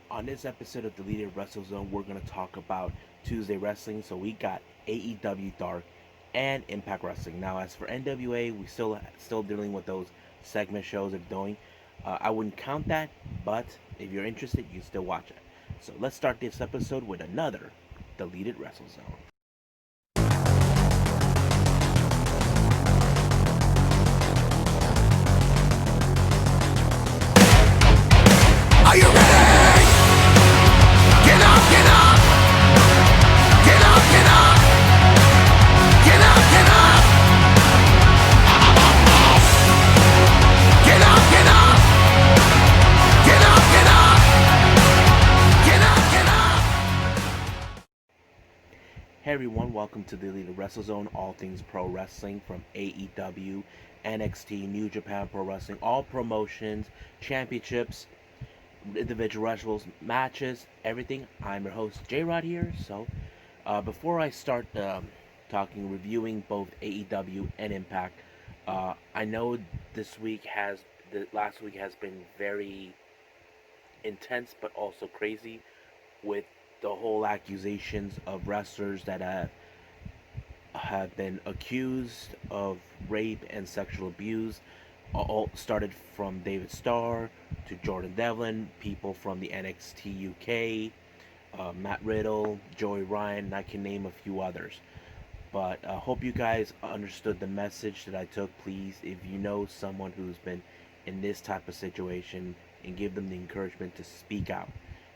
On this episode of Deleted Wrestle Zone, we're going to talk about Tuesday Wrestling. So we got AEW Dark and Impact Wrestling. Now, as for NWA, we still dealing with those segment shows they're doing. I wouldn't count that, but if you're interested, you can still watch it. So let's start this episode with another Deleted Wrestle Zone. Are you ready? Get up, get up! Get up, get up! Get up, get up! Get up, get up! Get up, get up! Get up, get up! Hey everyone, welcome to the Elite Wrestle Zone, all things pro wrestling from AEW, NXT, New Japan Pro Wrestling, all promotions, championships, individual wrestles, matches, everything. I'm your host, J Rod here. So, before I start reviewing both AEW and Impact, I know the last week has been very intense, but also crazy with the whole accusations of wrestlers that have been accused of rape and sexual abuse. All started from David Starr to Jordan Devlin, people from the NXT UK, Matt Riddle, Joey Ryan, and I can name a few others. But I hope you guys understood the message that I took. Please, if you know someone who's been in this type of situation, and give them the encouragement to speak out.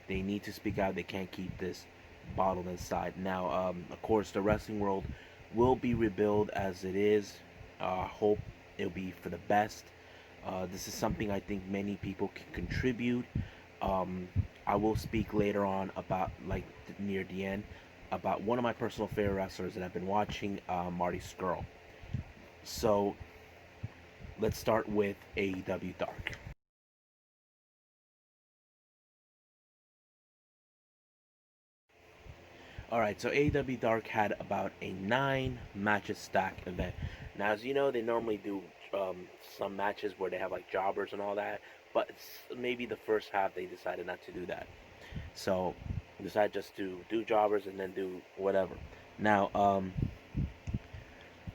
They need to speak out. They can't keep this bottled inside. Now, of course, the wrestling world will be rebuilt as it is. Hope it'll be for the best. This is something I think many people can contribute. I will speak later on about, like, near the end, about one of my personal favorite wrestlers that I've been watching, Marty Scurll. So let's start with AEW Dark. Alright, so AEW Dark had about a 9 matches stack event. Now, as you know, they normally do some matches where they have like jobbers and all that, but maybe the first half they decided not to do that. So, decided just to do jobbers and then do whatever. Now,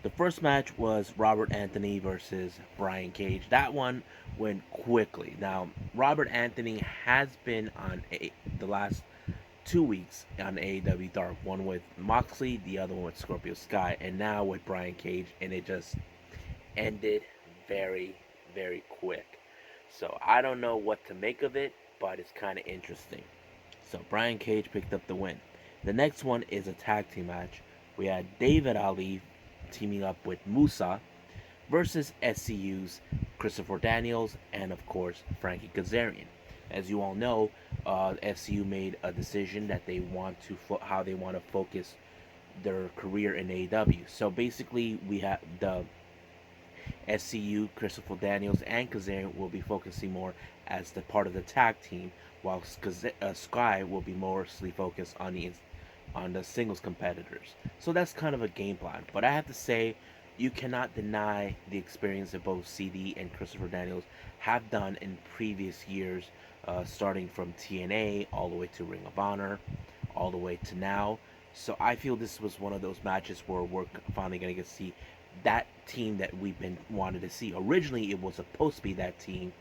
the first match was Robert Anthony versus Brian Cage. That one went quickly. Now, Robert Anthony has been on the last 2 weeks on AEW Dark. One with Moxley, the other one with Scorpio Sky, and now with Brian Cage, and it just ended very, very quick. So I don't know what to make of it, but it's kind of interesting. So Brian Cage picked up the win. The next one is a tag team match. We had David Ali teaming up with Musa versus SCU's Christopher Daniels and, of course, Frankie Kazarian. As you all know, SCU made a decision that they want to how they want to focus their career in AEW. So basically, we have the SCU, Christopher Daniels, and Kazarian will be focusing more as the part of the tag team, while Sky will be mostly focused on the singles competitors. So that's kind of a game plan. But I have to say, you cannot deny the experience that both CD and Christopher Daniels have done in previous years, starting from TNA all the way to Ring of Honor, all the way to now. So I feel this was one of those matches where we're finally going to get to see that team that we've been wanted to see. Originally, it was supposed to be that team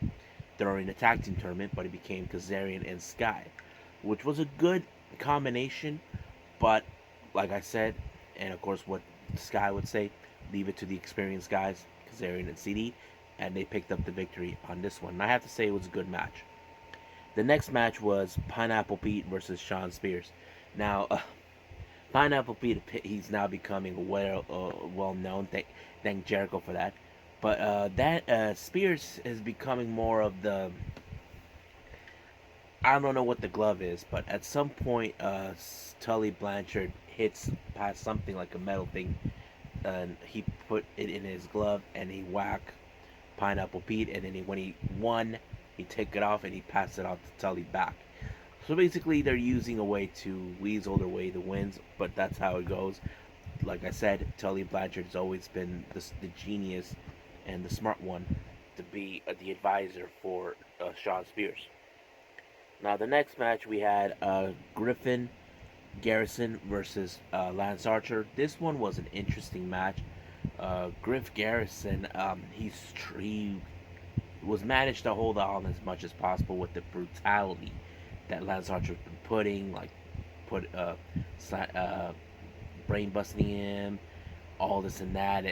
during the tag team tournament, but it became Kazarian and Sky, which was a good combination. But like I said, and of course what Sky would say, leave it to the experienced guys, Kazarian and CD, and they picked up the victory on this one. And I have to say it was a good match. The next match was Pineapple Pete versus Shawn Spears. Now, Pineapple Pete, he's now becoming well known. Thank Jericho for that. But Spears is becoming more of the, I don't know what the glove is, but at some point, Tully Blanchard hits past something like a metal thing, and he put it in his glove, and he whacked Pineapple Pete, and then when he won, he took it off and he passed it off to Tully back. So basically, they're using a way to weasel their way to wins, but that's how it goes. Like I said, Tully Blanchard's always been the genius and the smart one to be the advisor for Shawn Spears. Now the next match we had Griffin Garrison versus Lance Archer. This one was an interesting match. Griff Garrison, he was managed to hold on as much as possible with the brutality that Lance Archer's been putting, like put brain busting him, all this and that.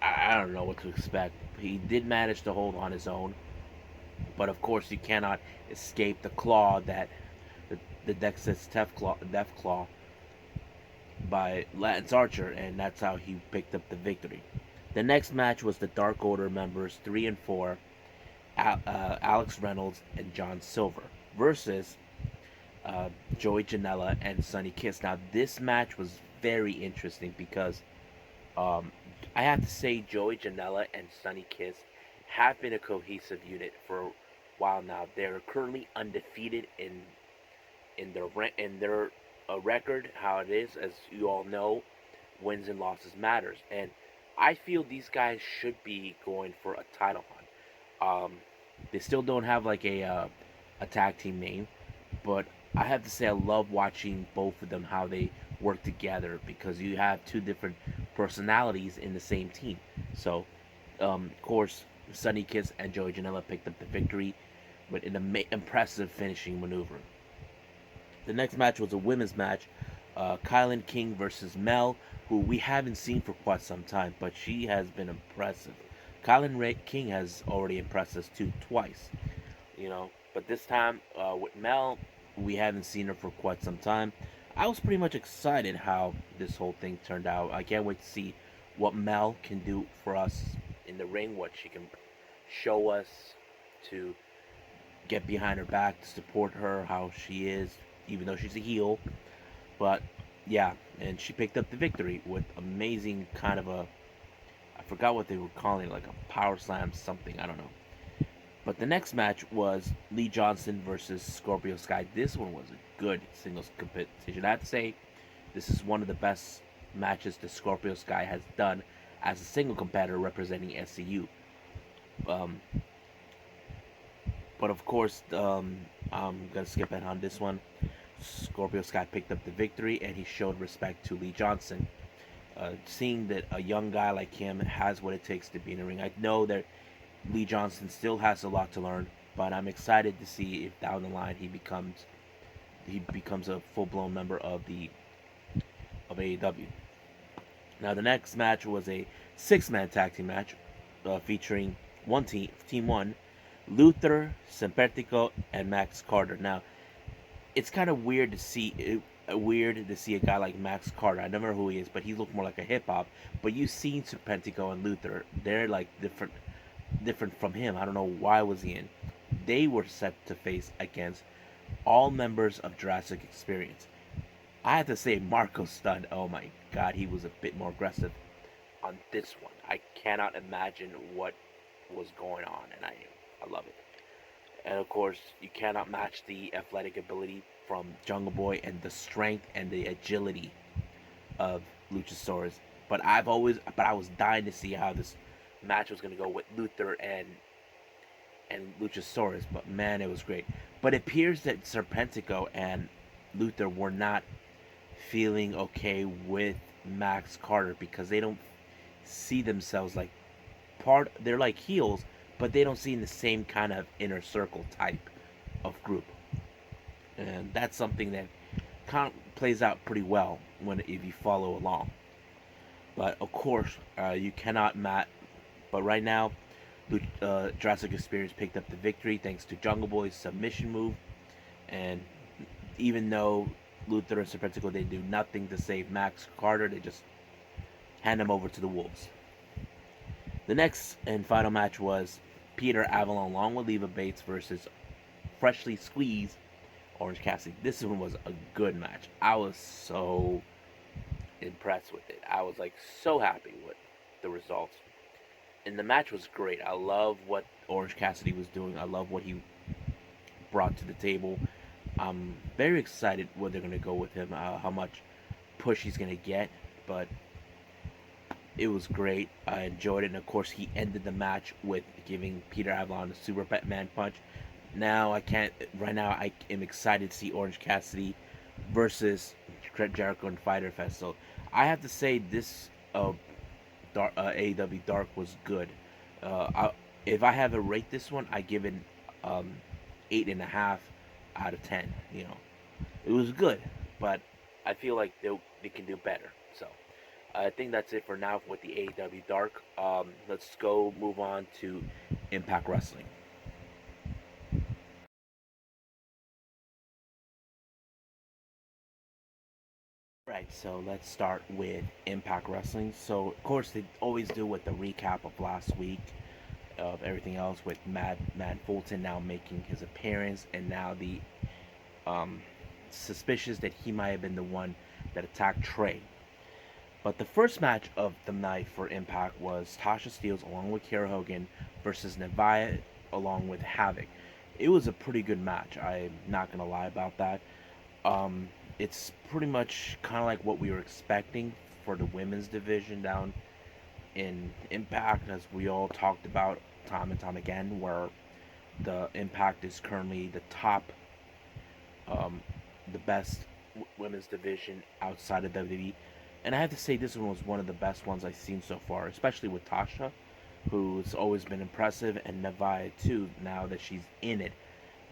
I don't know what to expect. He did manage to hold on his own, but of course you cannot escape the claw that the Dexter's Death Claw by Lance Archer, and that's how he picked up the victory. The next match was the Dark Order members 3 and 4, Alex Reynolds and John Silver, versus Joey Janela and Sonny Kiss. Now, this match was very interesting because I have to say Joey Janela and Sonny Kiss have been a cohesive unit for a while now. They're currently undefeated in their record. How it is, as you all know, wins and losses matters, and I feel these guys should be going for a title hunt. They still don't have like a tag team name, but I have to say I love watching both of them how they work together because you have two different personalities in the same team. So, of course, Sonny Kiss and Joey Janela picked up the victory with an impressive finishing maneuver. The next match was a women's match. Kylan King versus Mel, who we haven't seen for quite some time, but she has been impressive. King has already impressed us too twice, but this time with Mel, we haven't seen her for quite some time. I was pretty much excited how this whole thing turned out. I can't wait to see what Mel can do for us in the ring, what she can show us to get behind her back, to support her, how she is, even though she's a heel. But yeah, and she picked up the victory with amazing kind of I forgot what they were calling it, like a power slam something, I don't know. But the next match was Lee Johnson versus Scorpio Sky. This one was a good singles competition. I have to say, this is one of the best matches the Scorpio Sky has done as a single competitor representing SCU. Um, but of course, I'm gonna skip ahead on this one. Scorpio Sky picked up the victory, and he showed respect to Lee Johnson. Seeing that a young guy like him has what it takes to be in the ring, I know that Lee Johnson still has a lot to learn, but I'm excited to see if down the line he becomes a full blown member of AEW. Now the next match was a 6-man tag team match featuring Team One, Luther, Sempertico, and Max Carter. Now it's kind of weird to see a guy like Max Carter. I never know who he is, but he looked more like a hip hop. But you've seen Serpentico and Luther; they're like different from him. I don't know why was he in. They were set to face against all members of Jurassic Experience. I have to say, Marco Stunt. Oh my God, he was a bit more aggressive on this one. I cannot imagine what was going on, and I love it. And of course, you cannot match the athletic ability from Jungle Boy and the strength and the agility of Luchasaurus. But I was dying to see how this match was going to go with Luther and Luchasaurus. But man, it was great. But it appears that Serpentico and Luther were not feeling okay with Max Carter because they don't see themselves like they're like heels, but they don't see in the same kind of inner circle type of group. And that's something that kind of plays out pretty well if you follow along. But of course, you cannot match. But right now, Jurassic Experience picked up the victory thanks to Jungle Boy's submission move. And even though Luther and Serpentico, they do nothing to save Max Carter, they just hand him over to the Wolves. The next and final match was Peter Avalon along with Leva Bates versus freshly squeezed Orange Cassidy. This one was a good match. I was so impressed with it. I was like so happy with the results. And the match was great. I love what Orange Cassidy was doing. I love what he brought to the table. I'm very excited where they're going to go with him, how much push he's going to get. But it was great. I enjoyed it. And of course, he ended the match with giving Peter Avalon a Super Batman punch. Now I can't. Right now I am excited to see Orange Cassidy versus Jericho and Fighter Fest. So I have to say this AEW Dark was good. If I have to rate this one, I give it um, 8.5 out of 10. It was good, but I feel like they can do better. So I think that's it for now with the AEW Dark. Let's go move on to Impact Wrestling. Right, so let's start with Impact Wrestling. So, of course, they always do with the recap of last week of everything else with Matt Fulton now making his appearance, and now the um, suspicious that he might have been the one that attacked Trey. But the first match of the night for Impact was Tasha Steelz along with Kiera Hogan versus Nevia along with Havoc. It was a pretty good match. I'm not gonna lie about that. It's pretty much kind of like what we were expecting for the women's division down in Impact, as we all talked about time and time again, where the Impact is currently the top, um, the best women's division outside of WWE. And I have to say, this one was one of the best ones I've seen so far, especially with Tasha, who's always been impressive, and Nevia too, now that she's in it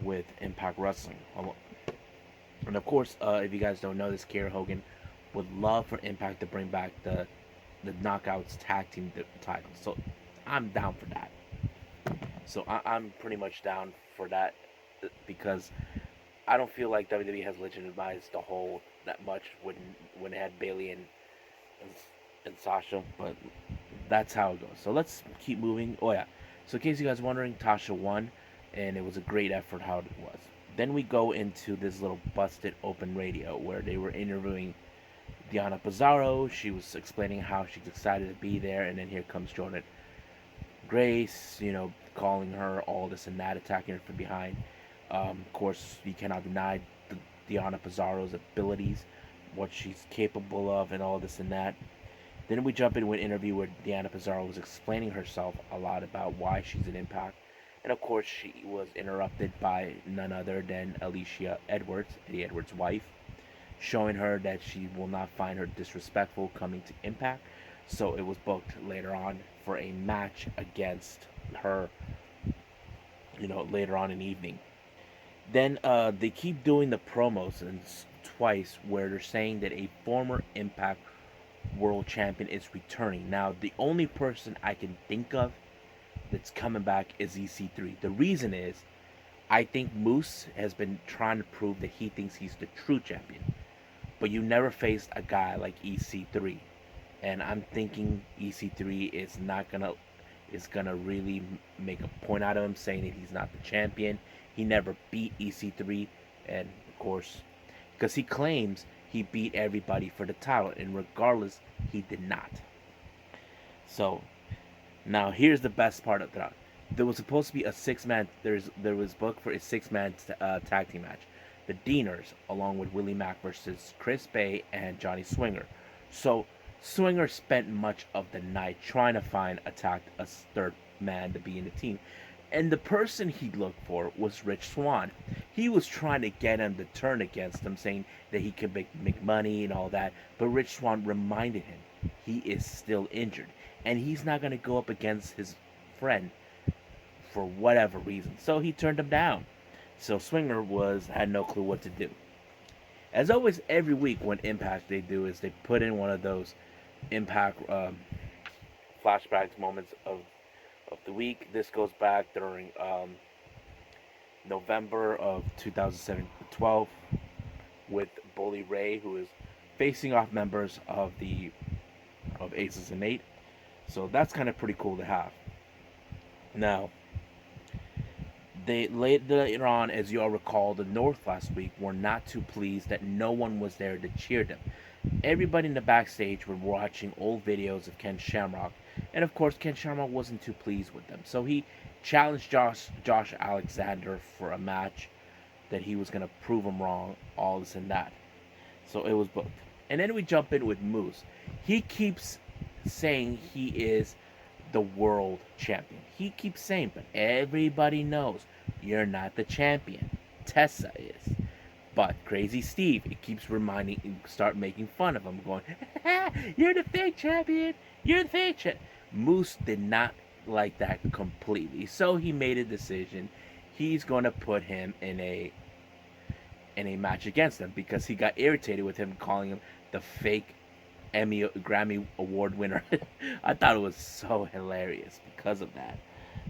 with Impact Wrestling. And of course, if you guys don't know this, Kiera Hogan would love for Impact to bring back the Knockouts tag team title. So I'm down for that. So I'm pretty much down for that because I don't feel like WWE has legitimized the whole that much when it had Bailey and Sasha, but that's how it goes. So let's keep moving. Oh yeah. So in case you guys are wondering, Tasha won, and it was a great effort how it was. Then we go into this little busted open radio where they were interviewing Deonna Purrazzo. She was explaining how she's excited to be there, and then here comes Jordan Grace, calling her all this and that, attacking her from behind. Of course, you cannot deny Deonna Purrazzo's abilities, what she's capable of, and all this and that. Then we jump into an interview where Deonna Purrazzo was explaining herself a lot about why she's an Impact. And of course, she was interrupted by none other than Alicia Edwards, Eddie Edwards' wife, showing her that she will not find her disrespectful coming to Impact. So it was booked later on for a match against her, later on in the evening. Then they keep doing the promos and twice where they're saying that a former Impact World Champion is returning. Now, the only person I can think of that's coming back is EC3. The reason is, I think Moose has been trying to prove that he thinks he's the true champion. But you never faced a guy like EC3. And I'm thinking EC3 is gonna really make a point out of him, saying that he's not the champion. He never beat EC3, and of course, because he claims he beat everybody for the title, and regardless, he did not. So now here's the best part of that. There was supposed to be a 6-man. There was booked for a 6-man tag team match. The Deaners, along with Willie Mack versus Chris Bay and Johnny Swinger. So Swinger spent much of the night trying to find a third man to be in the team. And the person he looked for was Rich Swann. He was trying to get him to turn against him, saying that he could make money and all that. But Rich Swann reminded him he is still injured. And he's not going to go up against his friend for whatever reason. So he turned him down. So Swinger had no clue what to do. As always, every week when Impact they do is they put in one of those Impact flashbacks moments of the week. This goes back during November of 2012 with Bully Ray, who is facing off members of Aces and Eight. So that's kind of pretty cool to have. Now, they later on, as you all recall, the North last week were not too pleased that no one was there to cheer them. Everybody in the backstage were watching old videos of Ken Shamrock, and of course Ken Shamrock wasn't too pleased with them. So he challenged Josh Alexander for a match that he was going to prove him wrong, all this and that. So it was booked. And then we jump in with Moose. He keeps saying he is the world champion. He keeps saying, but everybody knows You're not the champion. Tessa is. But Crazy Steve, it keeps reminding, start making fun of him, going, "You're the fake champion. You're the fake champion." Moose did not like that completely, so he made a decision. He's going to put him in a match against him because he got irritated with him calling him the fake Grammy Award winner. I thought it was so hilarious because of that.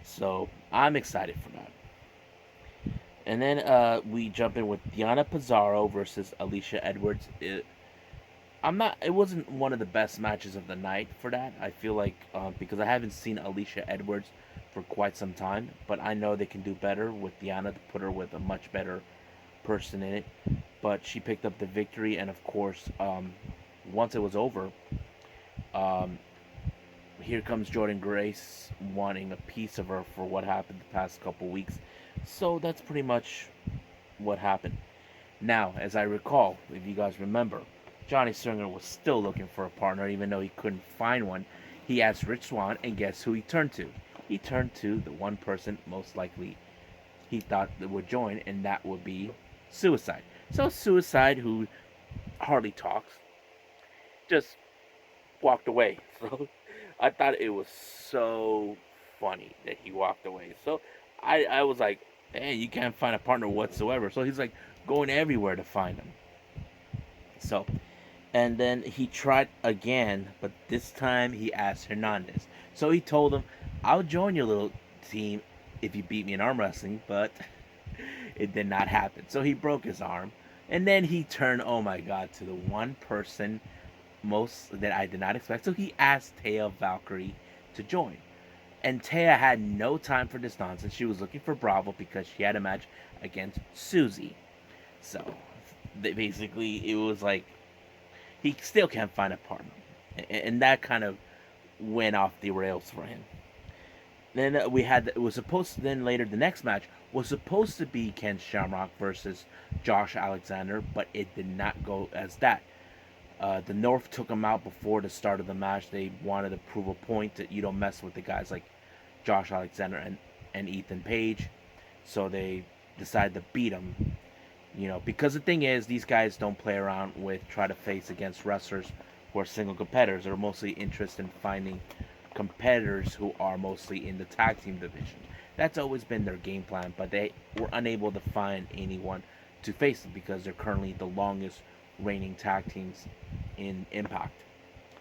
So I'm excited for that. And then we jump in with Diana Pizarro versus Alicia Edwards. I'm not. It wasn't one of the best matches of the night for that. I feel like because I haven't seen Alicia Edwards for quite some time, but I know they can do better with Diana to put her with a much better person in it. But she picked up the victory, and of course, once it was over, um, here comes Jordan Grace wanting a piece of her for what happened the past couple weeks. So that's pretty much what happened. Now, as I recall, if you guys remember, Johnny Swinger was still looking for a partner, even though he couldn't find one. He asked Rich Swann, and guess who he turned to? He turned to the one person most likely he thought that would join, and that would be Suicide. So Suicide, who hardly talks, just walked away. So I thought it was so funny that he walked away. So I was like, hey, you can't find a partner whatsoever. So he's like going everywhere to find him. So, and then he tried again, but this time he asked Hernandez. So he told him, I'll join your little team if you beat me in arm wrestling, but it did not happen. So he broke his arm. And then he turned, oh my God, to the one person most that I did not expect. So he asked Taya Valkyrie to join. And Taya had no time for this nonsense. She was looking for Bravo because she had a match against Susie. So basically, it was like he still can't find a partner. And that kind of went off the rails for him. Then we had, it was supposed to, then later the next match was supposed to be Ken Shamrock versus Josh Alexander, but it did not go as that. The North took him out before the start of the match. They wanted to prove a point that you don't mess with the guys like Josh Alexander and Ethan Page. So they decided to beat him. You know, because the thing is, these guys don't play around with try to face against wrestlers who are single competitors. They're mostly interested in finding competitors who are mostly in the tag team division. That's always been their game plan, but they were unable to find anyone to face them because they're currently the longest reigning tag teams in Impact.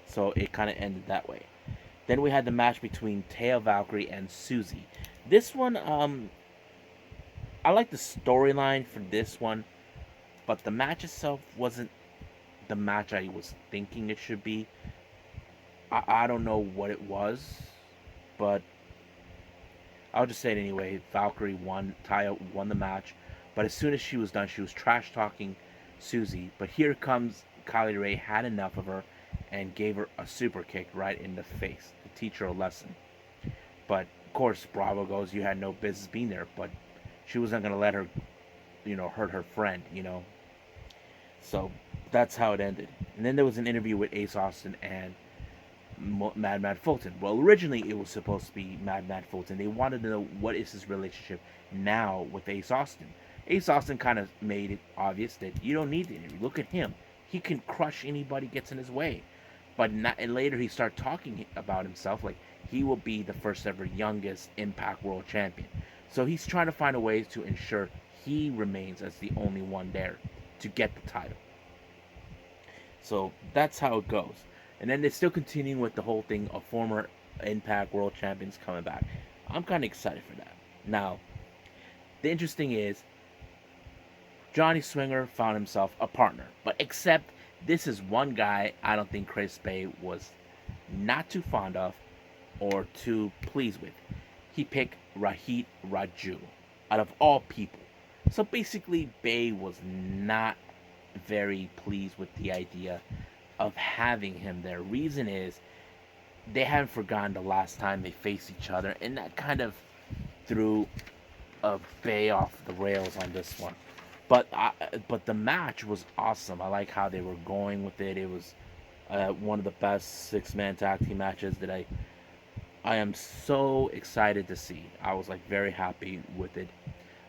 So it kind of ended that way. Then we had the match between Taya Valkyrie and Susie. This one, I like the storyline for this one, but the match itself wasn't the match I was thinking it should be. I don't know what it was, but I'll just say it anyway. Valkyrie won, Taya won the match, but as soon as she was done, she was trash talking Susie. But here comes Kylie Ray, had enough of her, and gave her a super kick right in the face to teach her a lesson. But of course, Bravo goes, "You had no business being there," but she wasn't gonna let her, hurt her friend, So that's how it ended. And then there was an interview with Ace Austin and Mad Fulton. Well, originally it was supposed to be Mad Fulton. They wanted to know what is his relationship now with Ace Austin. Ace Austin kind of made it obvious that you don't need the interview. Look at him; he can crush anybody gets in his way. But not, and later he started talking about himself like he will be the first ever youngest Impact World Champion. So he's trying to find a way to ensure he remains as the only one there to get the title. So that's how it goes. And then they're still continuing with the whole thing of former Impact World Champions coming back. I'm kind of excited for that. Now, the interesting is, Johnny Swinger found himself a partner. But except this is one guy I don't think Chris Bay was not too fond of or too pleased with. He picked Rahit Raju out of all people. So basically, Bay was not very pleased with the idea of having him there. Reason is they haven't forgotten the last time they faced each other, and that kind of threw a Bay off the rails on this one. But the match was awesome. I like how they were going with it. It was one of the best six-man tag team matches that I am so excited to see. I was like very happy with it.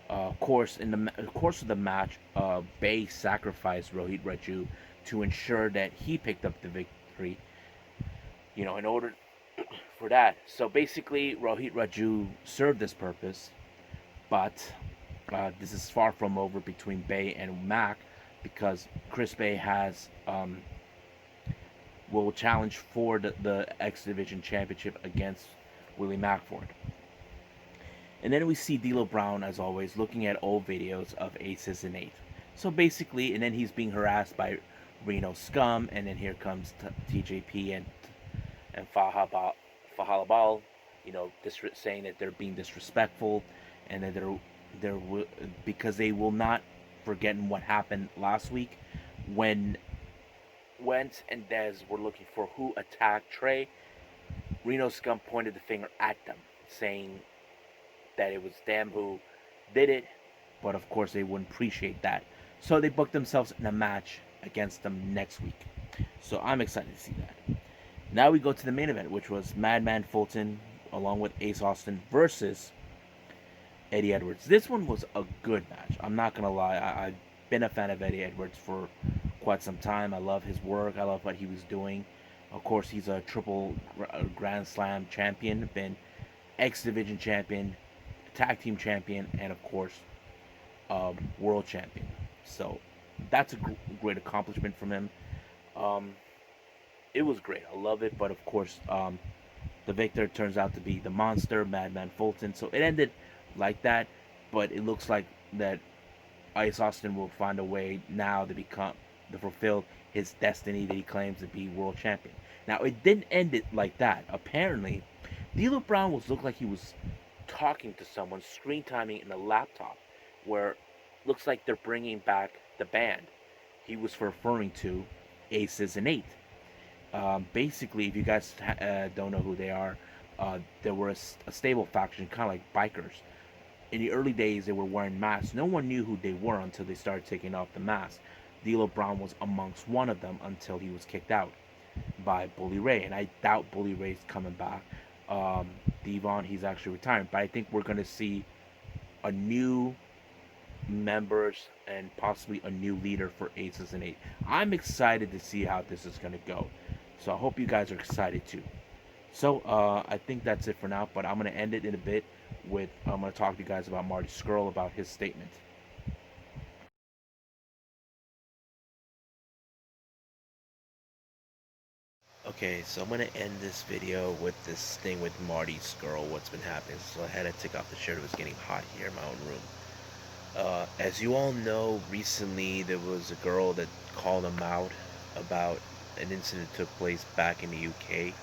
Of course of the match, Bay sacrificed Rohit Raju to ensure that he picked up the victory. In order for that, so basically, Rohit Raju served this purpose, but this is far from over between Bay and Mac because Chris Bay will challenge for the X Division Championship against Willie Mackford. And then we see D'Lo Brown, as always, looking at old videos of Aces and Eight. So basically, and then he's being harassed by Reno Scum, and then here comes TJP and Fahalabal, saying that they're being disrespectful, and that they're because they will not forget what happened last week when Wentz and Dez were looking for who attacked Trey. Reno Scum pointed the finger at them, saying that it was them who did it, but of course they wouldn't appreciate that. So they booked themselves in a match against them next week. So I'm excited to see that. Now we go to the main event, which was Madman Fulton along with Ace Austin versus Eddie Edwards. This one was a good match. I'm not gonna lie. I've been a fan of Eddie Edwards for quite some time. I love his work. I love what he was doing. Of course, he's a triple Grand Slam champion, been X Division champion, tag team champion, and of course, world champion. So that's a great accomplishment from him. Um, it was great. I love it, but of course, the victor turns out to be the monster, Madman Fulton. So it ended like that, but it looks like that Ice Austin will find a way now to fulfill his destiny that he claims to be world champion. Now it didn't end it like that. Apparently, D'Lo Brown looked like he was talking to someone, screen timing in a laptop, where looks like they're bringing back the band. He was referring to Aces and Eight. Basically, if you guys don't know who they are, there were a stable faction, kind of like bikers. In the early days, they were wearing masks. No one knew who they were until they started taking off the mask. D'Lo Brown was amongst one of them until he was kicked out by Bully Ray, and I doubt Bully Ray's coming back. Devon, he's actually retiring, but I think we're going to see a new members and possibly a new leader for Aces and Eight. I'm excited to see how this is going to go. So I hope you guys are excited too. So I think that's it for now, but I'm going to end it in a bit with I'm going to talk to you guys about Marty Scurll about his statement. Okay, so I'm going to end this video with this thing with Marty Scurll, what's been happening. So I had to take off the shirt, it was getting hot here in my own room. As you all know, recently there was a girl that called him out about an incident that took place back in the UK.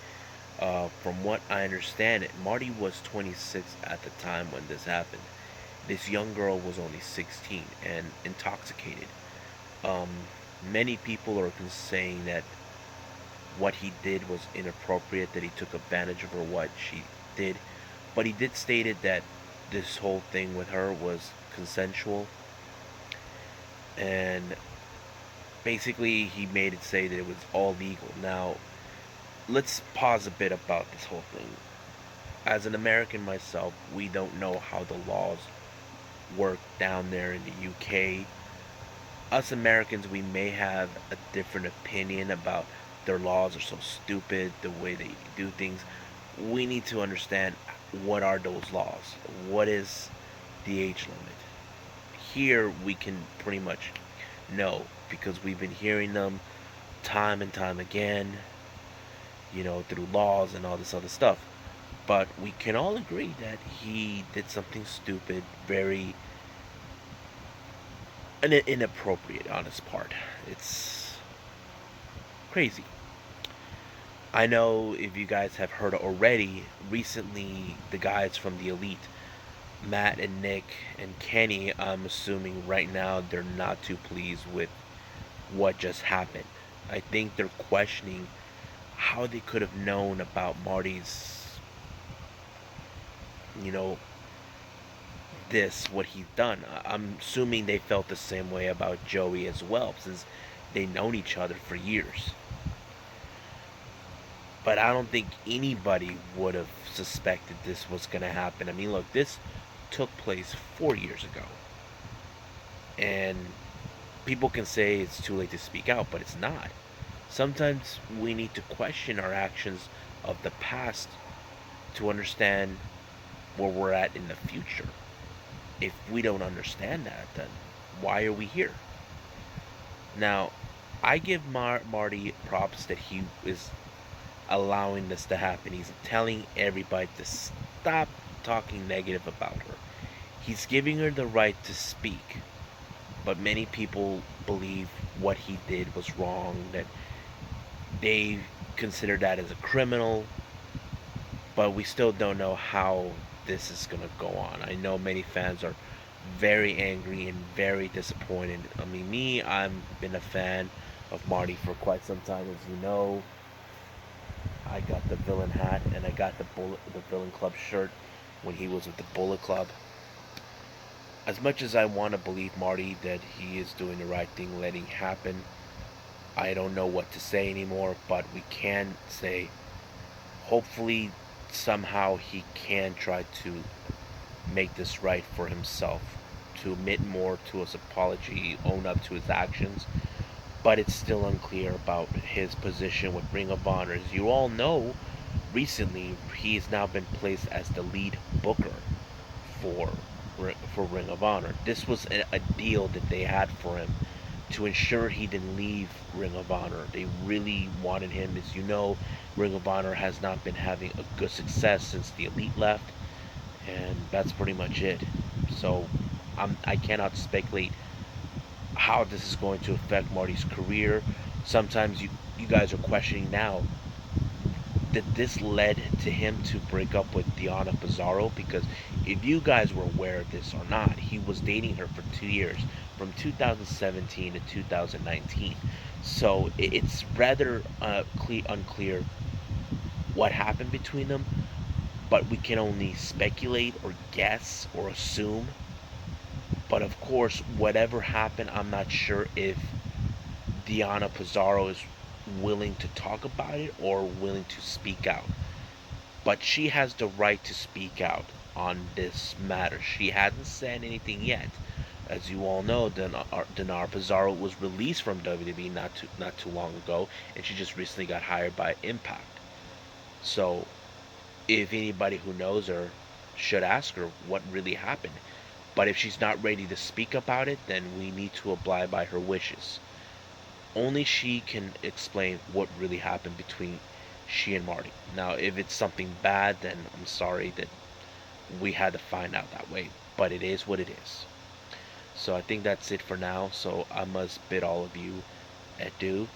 From what I understand, Marty was 26 at the time when this happened. This young girl was only 16 and intoxicated. Um, Many people are saying that what he did was inappropriate, that he took advantage of her, what she did. But he did stated that this whole thing with her was consensual, and basically he made it say that it was all legal. Now, let's pause a bit about this whole thing. As an American myself, we don't know how the laws work down there in the UK. Us Americans, we may have a different opinion about their laws are so stupid, the way they do things. We need to understand, what are those laws? What is the age limit? Here we can pretty much know because we've been hearing them time and time again, through laws and all this other stuff. But we can all agree that he did something stupid, very inappropriate on his part. It's crazy. I know if you guys have heard already, recently the guys from the Elite, Matt and Nick and Kenny, I'm assuming right now they're not too pleased with what just happened. I think they're questioning how they could have known about Marty's, you know, what he's done. I'm assuming they felt the same way about Joey as well, since they've known each other for years. But I don't think anybody would have suspected this was going to happen. I mean, look, this took place 4 years ago. And people can say it's too late to speak out, but it's not. Sometimes we need to question our actions of the past to understand where we're at in the future. If we don't understand that, then why are we here? Now, I give Marty props that he is allowing this to happen. He's telling everybody to stop talking negative about her. He's giving her the right to speak, but many people believe what he did was wrong, that they consider that as a criminal, but we still don't know how this is going to go on. I know many fans are very angry and very disappointed. I mean, I've been a fan of Marty for quite some time, as you know. I got the villain hat and I got the Villain Club shirt when he was with the Bullet Club. As much as I want to believe Marty that he is doing the right thing, letting happen, I don't know what to say anymore. But we can say, hopefully, somehow he can try to make this right for himself, to admit more to his apology, own up to his actions. But it's still unclear about his position with Ring of Honor. As you all know, recently he has now been placed as the lead booker for for Ring of Honor. This was a deal that they had for him to ensure he didn't leave Ring of Honor. They really wanted him. As you know, Ring of Honor has not been having a good success since the Elite left, and that's pretty much it. So I cannot speculate how this is going to affect Marty's career. Sometimes you guys are questioning now that this led to him to break up with Deonna Purrazzo, because if you guys were aware of this or not, he was dating her for 2 years, from 2017 to 2019. So it's rather unclear what happened between them, but we can only speculate or guess or assume. But of course, whatever happened, I'm not sure if Deonna Purrazzo is willing to talk about it or willing to speak out. But she has the right to speak out on this matter. She hasn't said anything yet. As you all know, Deonna Purrazzo was released from WWE not too long ago, and she just recently got hired by Impact. So, if anybody who knows her should ask her what really happened. But if she's not ready to speak about it, then we need to abide by her wishes. Only she can explain what really happened between she and Marty. Now, if it's something bad, then I'm sorry that we had to find out that way. But it is what it is. So I think that's it for now. So I must bid all of you adieu.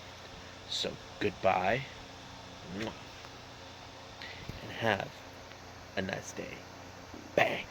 So goodbye. And have a nice day. Bang.